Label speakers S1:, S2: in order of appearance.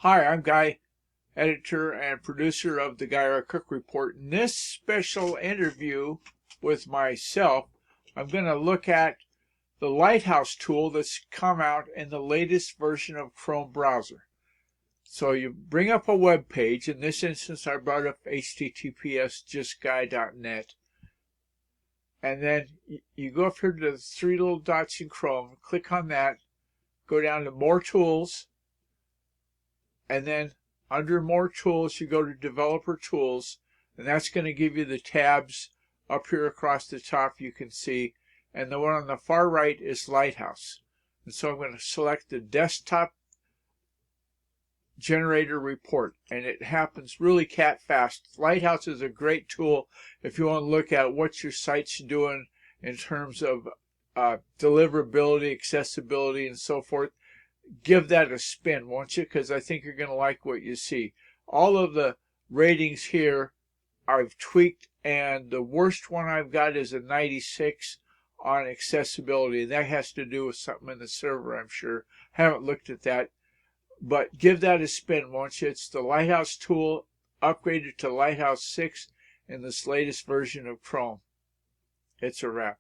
S1: Hi, I'm Guy, editor and producer of the Guy R. Cook Report. In this special interview with myself, I'm going to look at the Lighthouse tool that's come out in the latest version of Chrome browser. So you bring up a web page. In this instance, I brought up https://justguy.net. And then you go up here to the three little dots in Chrome, click on that, go down to More Tools, and then under More Tools, you go to Developer Tools, and that's going to give you the tabs up here across the top you can see. And the one on the far right is Lighthouse. And so I'm going to select the Desktop Generator Report, and it happens really cat fast. Lighthouse is a great tool if you want to look at what your site's doing in terms of deliverability, accessibility, and so forth. Give that a spin, won't you? Because I think you're going to like what you see. All of the ratings here I've tweaked, and the worst one I've got is a 96 on accessibility. That has to do with something in the server, I'm sure. Haven't looked at that. But give that a spin, won't you? It's the Lighthouse tool upgraded to Lighthouse 6 in this latest version of Chrome. It's a wrap.